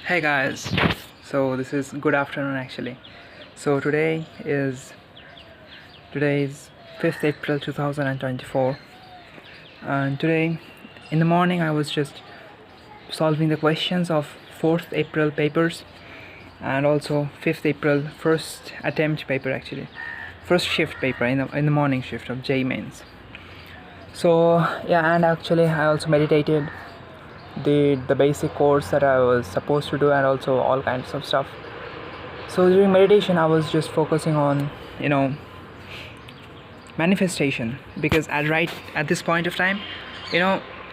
Hey guys, so this is good afternoon actually. So today is 5th April 2024, and today in the morning I was just solving the questions of 4th April papers and also 5th April first attempt paper actually, first shift paper in the morning shift of J mains. So yeah, and actually I also meditated, did the basic course that I was supposed to do, and also all kinds of stuff. So during meditation I was just focusing on manifestation, because at this point of time,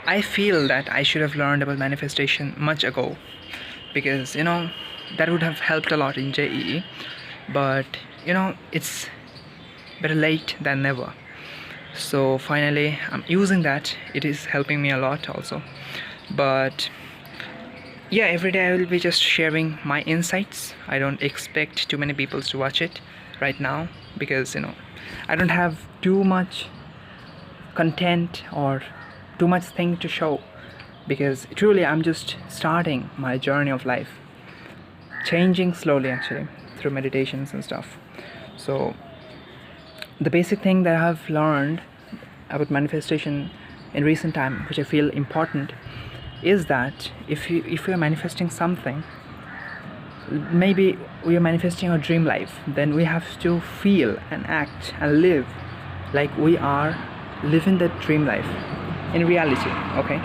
I feel that I should have learned about manifestation much ago, because that would have helped a lot in JEE. But it's better late than never. So finally I'm using that. It is helping me a lot also. But yeah, every day I will be just sharing my insights. I don't expect too many people to watch it right now, because I don't have too much content or too much thing to show, because truly I'm just starting my journey of life, changing slowly actually through meditations and stuff. So the basic thing that I've learned about manifestation in recent time, which I feel important, is that if you're manifesting something, maybe we are manifesting a dream life, then we have to feel and act and live like we are living that dream life in reality, okay?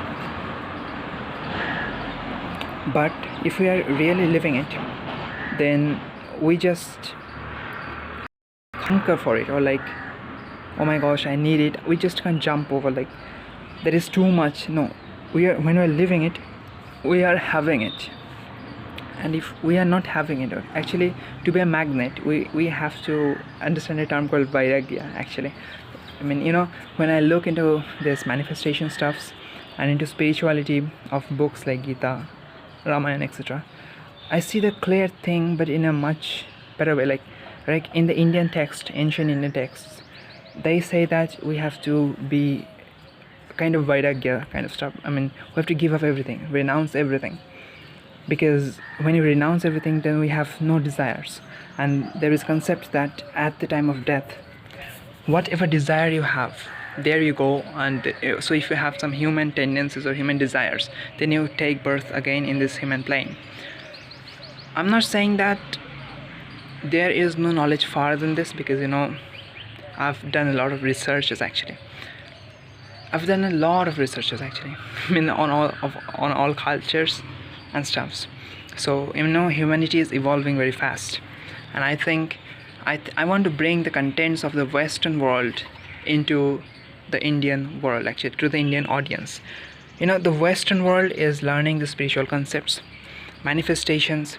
But if we are really living it, then we just hunger for it, or like, oh my gosh, I need it. We just can't jump over, like, there is too much. No, when we're living it, we are having it. And if we are not having it, actually, to be a magnet, we have to understand a term called vairagya actually. I mean, when I look into this manifestation stuffs and into spirituality of books like Gita, Ramayana, etc., I see the clear thing, but in a much better way. Like in the Indian text, ancient Indian texts, they say that we have to be kind of vairagya kind of stuff. I mean, we have to give up everything, renounce everything, because when you renounce everything, then we have no desires. And there is concept that at the time of death, whatever desire you have, there you go. And so if you have some human tendencies or human desires, then you take birth again in this human plane. I'm not saying that there is no knowledge far than this, because I've done a lot of researches actually. I mean, on all cultures and stuffs. So humanity is evolving very fast, and I think I want to bring the contents of the Western world into the Indian world, actually, to the Indian audience. The Western world is learning the spiritual concepts, manifestations,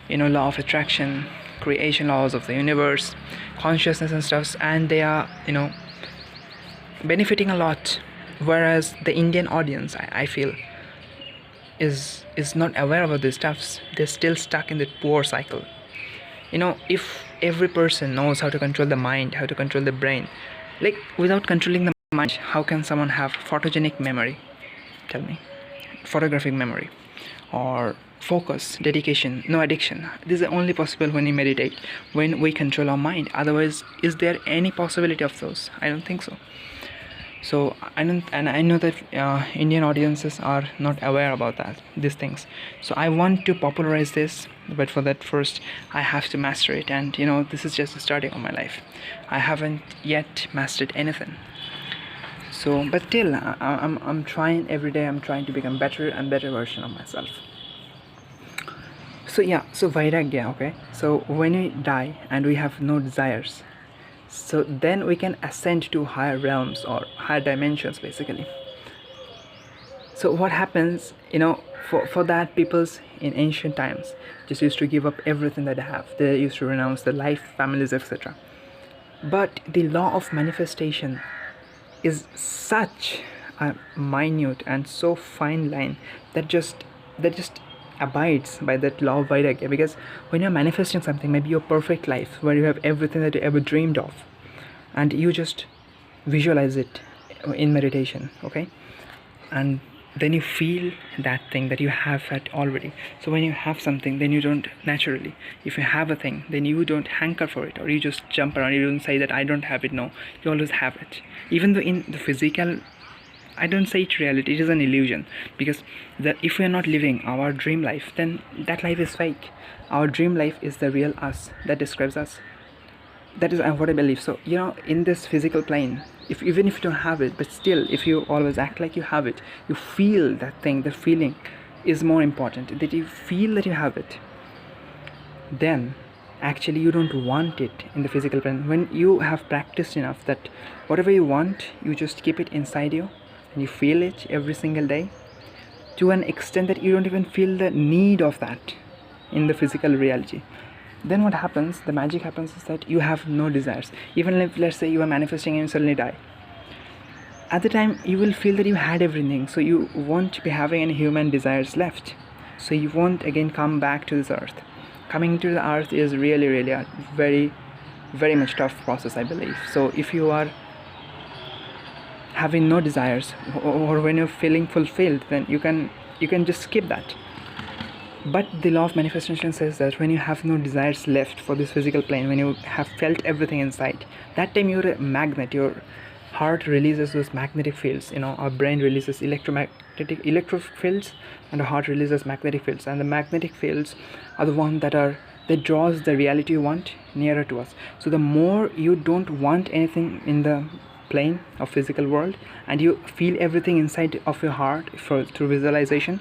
law of attraction, creation laws of the universe, consciousness and stuffs, and they are benefiting a lot, whereas the Indian audience, I feel, is not aware about these stuffs. They're still stuck in the poor cycle. If every person knows how to control the mind, how to control the brain, like, without controlling the mind, how can someone have photogenic memory? Tell me. Photographic memory, or focus, dedication, no addiction. This is only possible when we meditate, when we control our mind. Otherwise, is there any possibility of those? I don't think so. So I know that Indian audiences are not aware about these things. So I want to popularize this, but for that, first I have to master it. And this is just the starting of my life. I haven't yet mastered anything. So, but still, I'm trying every day. I'm trying to become better and better version of myself. So yeah, so vairagya, okay. So when we die and we have no desires, so then we can ascend to higher realms or higher dimensions basically. So what happens, for that, peoples in ancient times just used to give up everything that they have. They used to renounce their life, families, etc. But the law of manifestation is such a minute and so fine line that just abides by that law of vairagya. Because when you're manifesting something, maybe your perfect life, where you have everything that you ever dreamed of, and you just visualize it in meditation, okay, and then you feel that thing that you have it already. So when you have something, then you don't naturally, if you have a thing, then you don't hanker for it, or you just jump around. You don't say that I don't have it. No, you always have it. Even though in the physical, I don't say it's reality, it is an illusion, because if we are not living our dream life, then that life is fake. Our dream life is the real us that describes us. That is what I believe. So in this physical plane, even if you don't have it, but still, if you always act like you have it, you feel that thing. The feeling is more important, that you feel that you have it. Then actually you don't want it in the physical plane. When you have practiced enough that whatever you want, you just keep it inside you, and you feel it every single day, to an extent that you don't even feel the need of that in the physical reality. Then what happens, the magic happens, is that you have no desires. Even if, let's say, you are manifesting and you suddenly die, at the time you will feel that you had everything, so you won't be having any human desires left. So you won't again come back to this earth. Coming to the earth is really a very, very much tough process, I believe. So if you are having no desires, or when you're feeling fulfilled, then you can just skip that. But the law of manifestation says that when you have no desires left for this physical plane, when you have felt everything inside, that time you're a magnet. Your heart releases those magnetic fields. Our brain releases electric fields, and our heart releases magnetic fields. And the magnetic fields are the one that draws the reality you want nearer to us. So the more you don't want anything in the plane of physical world, and you feel everything inside of your heart through visualization,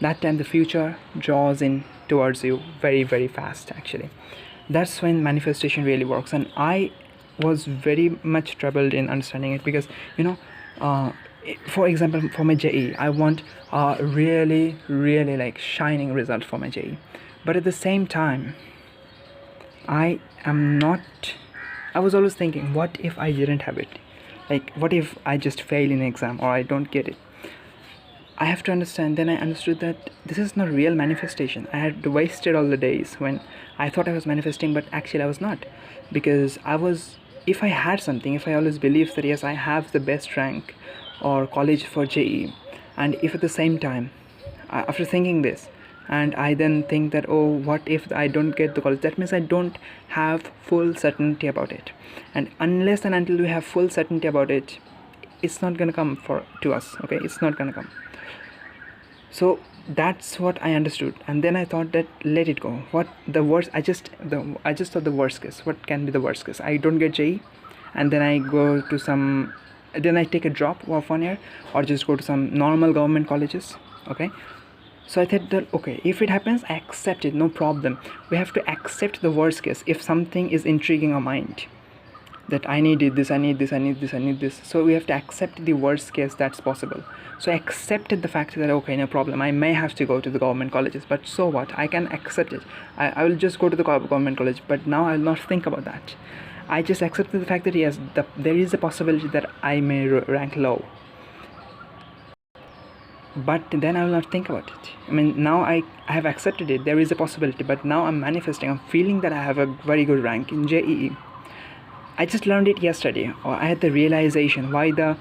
that time the future draws in towards you very, very fast. Actually, that's when manifestation really works. And I was very much troubled in understanding it, because for example, for my JE, I want a really like shining result for my JE, but at the same time I was always thinking, what if I didn't have it? Like, what if I just fail in an exam, or I don't get it? I have to understand. Then I understood that this is not real manifestation. I had wasted all the days when I thought I was manifesting, but actually I was not. Because if I had something, if I always believed that yes, I have the best rank or college for JE, and if at the same time, after thinking this, and I then think that, oh, what if I don't get the college? That means I don't have full certainty about it. And unless and until we have full certainty about it, it's not going to come to us. Okay, it's not going to come. So that's what I understood. And then I thought that, let it go. What the worst? I just thought the worst case. What can be the worst case? I don't get JE, and then I go to then I take a drop of 1 year, or just go to some normal government colleges. Okay. So I thought that, okay, if it happens, I accept it, no problem. We have to accept the worst case. If something is intriguing our mind, that I need this, I need this, I need this, I need this. So we have to accept the worst case that's possible. So I accepted the fact that, okay, no problem, I may have to go to the government colleges, but so what? I can accept it. I will just go to the government college, but now I will not think about that. I just accepted the fact that yes, there is a possibility that I may rank low. But then I will not think about it. I mean, now I have accepted it. There is a possibility, but now I'm manifesting. I'm feeling that I have a very good rank in JEE. I just learned it yesterday, or I had the realization why the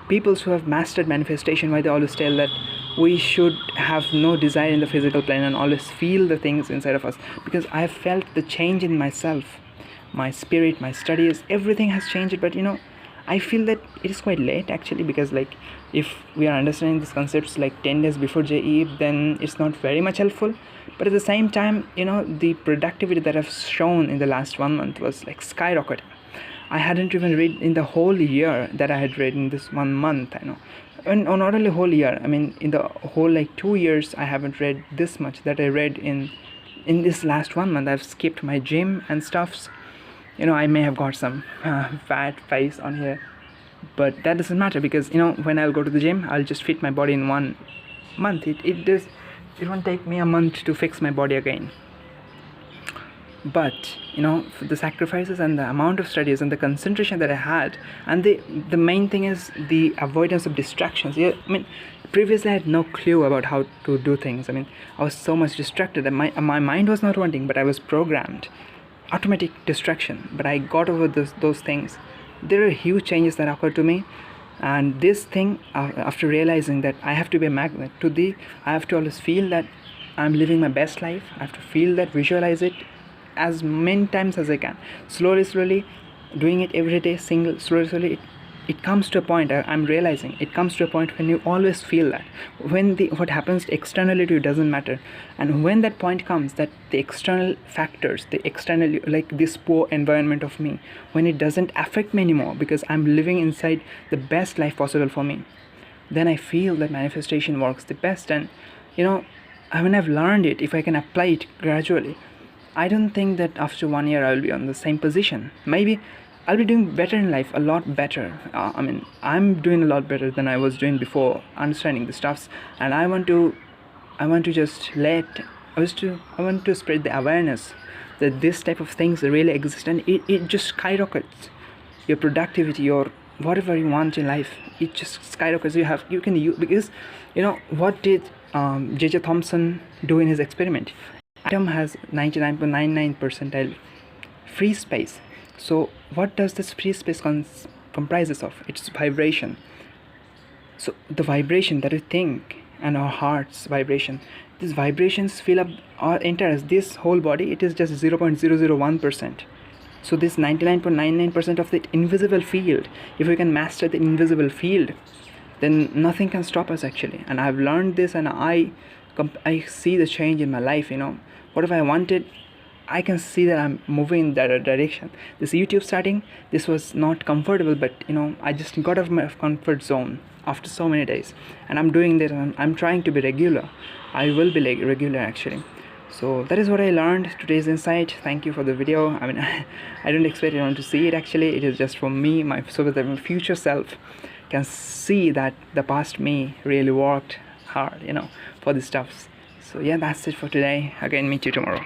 people who have mastered manifestation, why they always tell that we should have no desire in the physical plane and always feel the things inside of us. Because I have felt the change in myself, my spirit, my studies, everything has changed. But I feel that it is quite late actually, because like if we are understanding these concepts like 10 days before JE, then it's not very much helpful. But at the same time, the productivity that I've shown in the last 1 month was like skyrocketing. I hadn't even read in the whole year that I had read in this 1 month. And not only whole year, I mean in the whole like 2 years, I haven't read this much that I read in this last 1 month. I've skipped my gym and stuffs. I may have got some fat face on here, but that doesn't matter, because when I'll go to the gym, I'll just fit my body in 1 month. It won't take me a month to fix my body again. But for the sacrifices and the amount of studies and the concentration that I had, and the main thing is the avoidance of distractions. Yeah, I mean, previously I had no clue about how to do things. I mean, I was so much distracted, and my mind was not wanting, but I was programmed. Automatic distraction. But I got over those things. There are huge changes that occurred to me. And this thing, after realizing that I have to be a magnet to the, I have to always feel that I'm living my best life. I have to feel that, visualize it as many times as I can, slowly doing it every day, slowly it comes to a point, I'm realizing it comes to a point when you always feel that when what happens externally to you doesn't matter. And when that point comes, that the external factors, the external, like this poor environment of me, when it doesn't affect me anymore because I'm living inside the best life possible for me, then I feel that manifestation works the best. And when I've learned it, if I can apply it gradually, I don't think that after 1 year I'll be on the same position. Maybe I'll be doing better in life, a lot better. I'm doing a lot better than I was doing before, understanding the stuffs. And I want to just I want to spread the awareness that this type of things really exist, and it just skyrockets your productivity, your whatever you want in life. It just skyrockets. You can use, because what did J.J. Thomson do in his experiment? Atom has 99.99 percentile free space. So what does this free space comprises of? It's vibration. So the vibration that we think, and our heart's vibration, these vibrations fill up our entire, this whole body. It is just 0.001%. So this 99.99% of the invisible field, if we can master the invisible field, then nothing can stop us actually. And I've learned this, and I see the change in my life. Whatever I wanted, I can see that I'm moving in that direction. This YouTube starting, this was not comfortable, but I just got out of my comfort zone after so many days, and I'm doing this, and I'm trying to be regular. I will be regular actually. So that is what I learned, today's insight. Thank you for the video. I don't expect anyone to see it actually. It is just for me, so that my future self can see that the past me really worked hard, for this stuff. So yeah, that's it for today. Again, meet you tomorrow.